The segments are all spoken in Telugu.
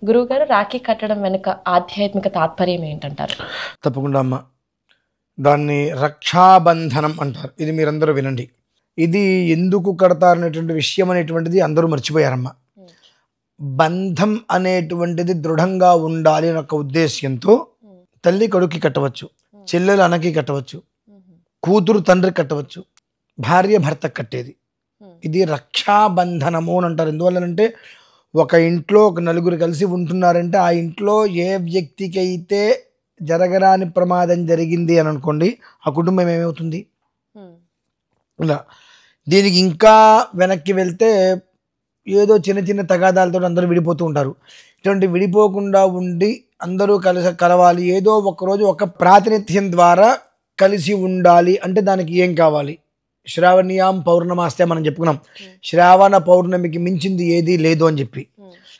గురువుగారు రాఖీ కట్టడం వెనుక ఆధ్యాత్మిక తాత్పర్యం ఏంటంటారు? తప్పకుండా అమ్మ. దాన్ని రక్షాబంధనం అంటారు. ఇది మీరందరూ వినండి. ఇది ఎందుకు కడతారనేటువంటి విషయం అనేటువంటిది అందరూ మర్చిపోయారమ్మ. బంధం అనేటువంటిది దృఢంగా ఉండాలి అనే ఒక ఉద్దేశ్యంతో తల్లి కొడుక్కి కట్టవచ్చు, చెల్లెలు అన్నకి కట్టవచ్చు, కూతురు తండ్రి కట్టవచ్చు, భార్య భర్తకు కట్టేది. ఇది రక్షాబంధనము అని అంటారు. ఎందువల్లనంటే ఒక ఇంట్లో ఒక నలుగురు కలిసి ఉంటున్నారంటే ఆ ఇంట్లో ఏ వ్యక్తికి అయితే జరగరాని ప్రమాదం జరిగింది అని అనుకోండి, ఆ కుటుంబం ఏమవుతుంది? ఇలా దీనికి ఇంకా వెనక్కి వెళ్తే ఏదో చిన్న చిన్న తగాదాలతో అందరూ విడిపోతూ ఉంటారు. ఇటువంటి విడిపోకుండా ఉండి అందరూ కలవాలి, ఏదో ఒకరోజు ఒక ప్రాతినిధ్యం ద్వారా కలిసి ఉండాలి అంటే దానికి ఏం కావాలి? శ్రావణీయాం పౌర్ణమాస్తే మనం చెప్పుకున్నాం, శ్రావణ పౌర్ణమికి మించింది ఏదీ లేదు అని చెప్పి.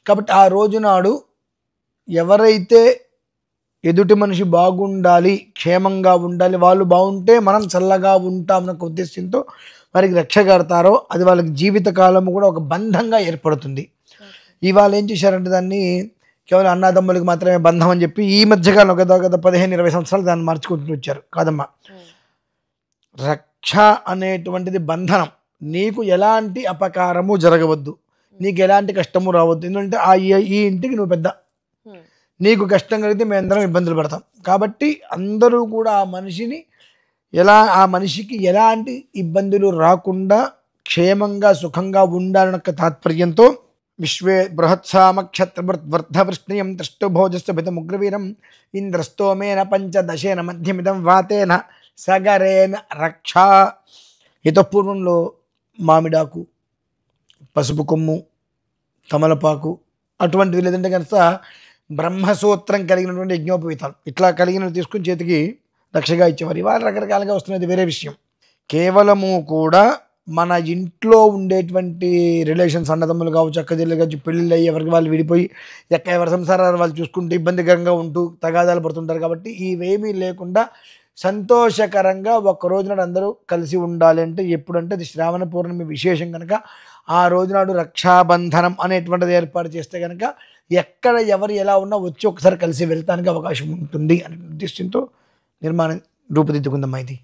కాబట్టి ఆ రోజు నాడు ఎవరైతే ఎదుటి మనిషి బాగుండాలి, క్షేమంగా ఉండాలి, వాళ్ళు బాగుంటే మనం చల్లగా ఉంటామన్న ఉద్దేశంతో వారికి రక్ష కడతారో అది వాళ్ళకి జీవితకాలము కూడా ఒక బంధంగా ఏర్పడుతుంది. ఇవాళ ఏం చేశారంటే దాన్ని కేవలం అన్నదమ్ములకు మాత్రమే బంధం అని చెప్పి ఈ మధ్యకాలం గత 15-20 సంవత్సరాలు దాన్ని మార్చుకుంటూ వచ్చారు. కాదమ్మా, రక్ష అనేటువంటిది బంధనం. నీకు ఎలాంటి అపకారము జరగవద్దు, నీకు ఎలాంటి కష్టము రావద్దు. ఎందుకంటే ఈ ఇంటికి నువ్వు పెద్ద, నీకు కష్టం కలిగితే మేమందరం ఇబ్బందులు పడతాం. కాబట్టి అందరూ కూడా ఆ మనిషికి ఎలాంటి ఇబ్బందులు రాకుండా క్షేమంగా సుఖంగా ఉండాలన్న తాత్పర్యంతో విశ్వే బృహత్సామక్షత్రవర్ధవృష్ణియం త్రష్టుభోజస్సుభితముగ్రవీరం ఇంద్రస్తోమేన పంచదశేన మధ్యమిదం వాతేన సగరేన రక్ష. హితపూర్వంలో మామిడాకు, పసుపు కొమ్ము, తమలపాకు అటువంటివి, లేదంటే కనుక బ్రహ్మసూత్రం కలిగినటువంటి యజ్ఞోపవీతాలు ఇట్లా కలిగినవి తీసుకుని చేతికి రక్షగా ఇచ్చేవారు. ఇవాళ రకరకాలుగా వస్తున్నది వేరే విషయం. కేవలము కూడా మన ఇంట్లో ఉండేటువంటి రిలేషన్స్, అన్నదమ్ములు కావచ్చు, అక్కచెల్లెలు కావచ్చు, పెళ్ళిళ్ళు అయ్యి ఎవరికి వాళ్ళు విడిపోయి ఎవరి సంసారాలు వాళ్ళు చూసుకుంటూ ఇబ్బందికరంగా ఉంటూ తగాదాలు పడుతుంటారు. కాబట్టి ఇవేమీ లేకుండా సంతోషకరంగా ఒక్క రోజు నాడు అందరూ కలిసి ఉండాలి అంటే ఎప్పుడంటే అది శ్రావణ పౌర్ణమి విశేషం కనుక ఆ రోజు నాడు రక్షాబంధనం అనేటువంటిది ఏర్పాటు చేస్తే కనుక ఎక్కడ ఎవరు ఎలా ఉన్నా వచ్చి ఒకసారి కలిసి వెళ్తానికి అవకాశం ఉంటుంది అనే ఉద్దేశంతో నిర్మాణం రూపుదిద్దుకుందమ్మా ఇది.